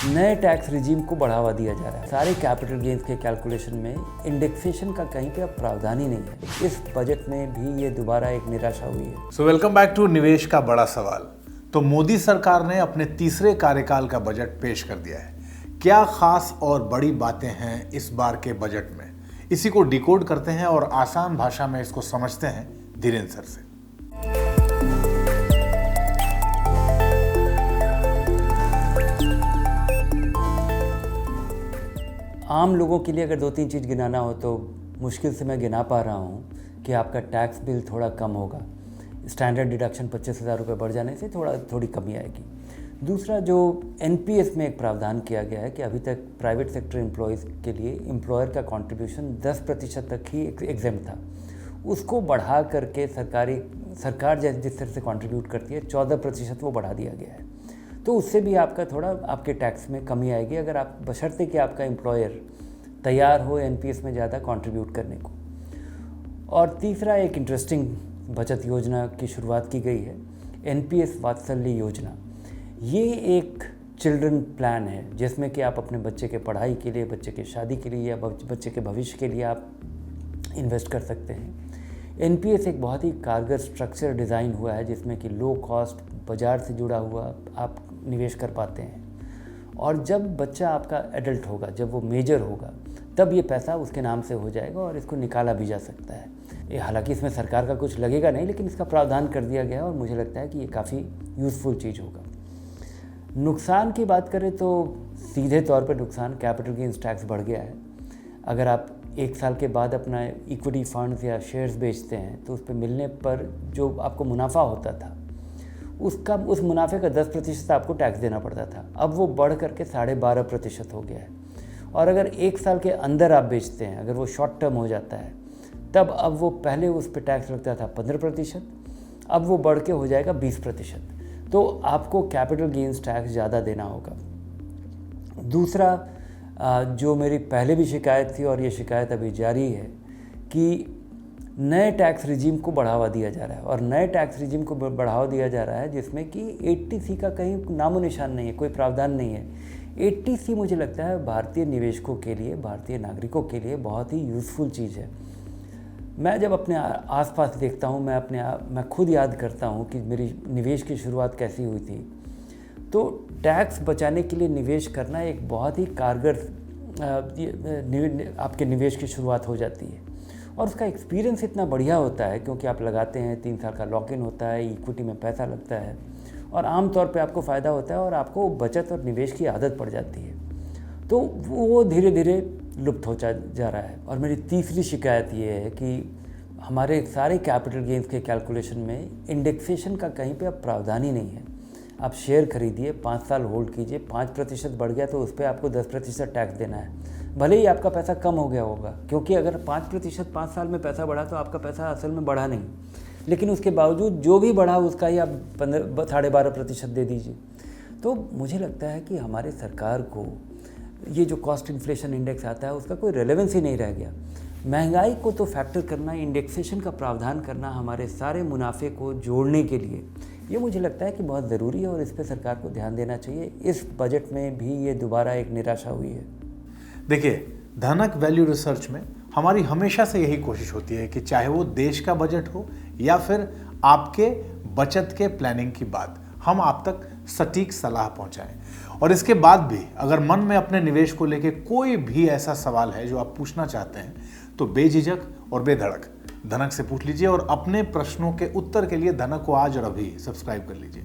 नए tax regime को बढ़ावा दिया जा रहा है। सारे कैपिटल गेन्स के कैलकुलेशन में इंडेक्सेशन का कहीं पे अब प्रावधान ही नहीं है। इस बजट में भी ये दोबारा एक निराशा हुई है। सो वेलकम बैक टू निवेश का बड़ा सवाल। तो मोदी सरकार ने अपने तीसरे कार्यकाल का बजट पेश कर दिया है। क्या खास और बड़ी बातें हैं इस बार के बजट में, इसी को डिकोड करते हैं और आसान भाषा में इसको समझते हैं धीरेन्द्र सर से। आम लोगों के लिए अगर 2-3 चीज़ गिनाना हो तो मुश्किल से मैं गिना पा रहा हूँ कि आपका टैक्स बिल थोड़ा कम होगा। स्टैंडर्ड डिडक्शन 25,000 रुपये बढ़ जाने से थोड़ी कमी आएगी। दूसरा, जो एनपीएस में एक प्रावधान किया गया है कि अभी तक प्राइवेट सेक्टर एम्प्लॉयज़ के लिए एम्प्लॉयर का कंट्रीब्यूशन 10% तक ही एग्जेम्प्ट था, उसको बढ़ा करके सरकार जिस तरह से कंट्रीब्यूट करती है 14% वो बढ़ा दिया गया है। तो उससे भी आपका थोड़ा आपके टैक्स में कमी आएगी, अगर आप बशर्ते कि आपका एम्प्लॉयर तैयार हो एनपीएस में ज़्यादा कंट्रीब्यूट करने को। और तीसरा, एक इंटरेस्टिंग बचत योजना की शुरुआत की गई है, एनपीएस वात्सल्य योजना। ये एक चिल्ड्रन प्लान है जिसमें कि आप अपने बच्चे के पढ़ाई के लिए, बच्चे के शादी के लिए या बच्चे के भविष्य के लिए आप इन्वेस्ट कर सकते हैं। एनपीएस एक बहुत ही कारगर स्ट्रक्चर डिज़ाइन हुआ है जिसमें कि लो कॉस्ट बाज़ार से जुड़ा हुआ आप निवेश कर पाते हैं। और जब बच्चा आपका एडल्ट होगा, जब वो मेजर होगा, तब ये पैसा उसके नाम से हो जाएगा और इसको निकाला भी जा सकता है। हालांकि इसमें सरकार का कुछ लगेगा नहीं, लेकिन इसका प्रावधान कर दिया गया है और मुझे लगता है कि ये काफ़ी यूज़फुल चीज़ होगा। नुकसान की बात करें तो सीधे तौर पर नुकसान कैपिटल गेन्स टैक्स बढ़ गया है। अगर आप 1 साल के बाद अपना इक्विटी फंड्स या शेयर्स बेचते हैं तो उस पर मिलने पर जो आपको मुनाफा होता था उस मुनाफे का 10% आपको टैक्स देना पड़ता था। अब वो बढ़ करके 12.5% हो गया है। और अगर 1 साल के अंदर आप बेचते हैं, अगर वो शॉर्ट टर्म हो जाता है, तब अब वो पहले उस पर टैक्स लगता था 15%, अब वो बढ़ के हो जाएगा 20%। तो आपको कैपिटल गेन्स टैक्स ज़्यादा देना होगा। दूसरा, जो मेरी पहले भी शिकायत थी और ये शिकायत अभी जारी है कि नए टैक्स रिजीम को बढ़ावा दिया जा रहा है। और नए टैक्स रिजीम को बढ़ावा दिया जा रहा है जिसमें कि 80C का कहीं नामो निशान नहीं है, कोई प्रावधान नहीं है। 80C मुझे लगता है भारतीय निवेशकों के लिए, भारतीय नागरिकों के लिए बहुत ही यूज़फुल चीज़ है। मैं जब अपने आसपास देखता हूँ, मैं खुद याद करता हूँ कि मेरी निवेश की शुरुआत कैसी हुई थी। तो टैक्स बचाने के लिए निवेश करना एक बहुत ही कारगर आपके निवेश की शुरुआत हो जाती है। और उसका एक्सपीरियंस इतना बढ़िया होता है क्योंकि आप लगाते हैं, 3 साल का लॉक इन होता है, इक्विटी में पैसा लगता है और आम तौर पे आपको फ़ायदा होता है और आपको बचत और निवेश की आदत पड़ जाती है। तो वो धीरे धीरे लुप्त हो जा रहा है। और मेरी तीसरी शिकायत ये है कि हमारे सारे कैपिटल गेन्स के कैलकुलेशन में इंडेक्सेशन का कहीं पे अब प्रावधान ही नहीं है। आप शेयर खरीदिए, 5 साल होल्ड कीजिए, 5% बढ़ गया तो उस पर आपको 10% टैक्स देना है। भले ही आपका पैसा कम हो गया होगा, क्योंकि अगर 5% 5 साल में पैसा बढ़ा तो आपका पैसा असल में बढ़ा नहीं, लेकिन उसके बावजूद जो भी बढ़ा उसका ही आप 12.5% दे दीजिए। तो मुझे लगता है कि हमारे सरकार को ये जो कॉस्ट इन्फ्लेशन इंडेक्स आता है उसका कोई रेलेवेंस ही नहीं रह गया। महंगाई को तो फैक्टर करना, इंडेक्सेशन का प्रावधान करना हमारे सारे मुनाफे को जोड़ने के लिए, ये मुझे लगता है कि बहुत ज़रूरी है और इस पर सरकार को ध्यान देना चाहिए। इस बजट में भी ये दोबारा एक निराशा हुई है। देखिए, धनक वैल्यू रिसर्च में हमारी हमेशा से यही कोशिश होती है कि चाहे वो देश का बजट हो या फिर आपके बचत के प्लानिंग की बात, हम आप तक सटीक सलाह पहुंचाएं। और इसके बाद भी अगर मन में अपने निवेश को लेके कोई भी ऐसा सवाल है जो आप पूछना चाहते हैं तो बेझिझक और बेधड़क धनक से पूछ लीजिए और अपने प्रश्नों के उत्तर के लिए धनक को आज और अभी सब्सक्राइब कर लीजिए।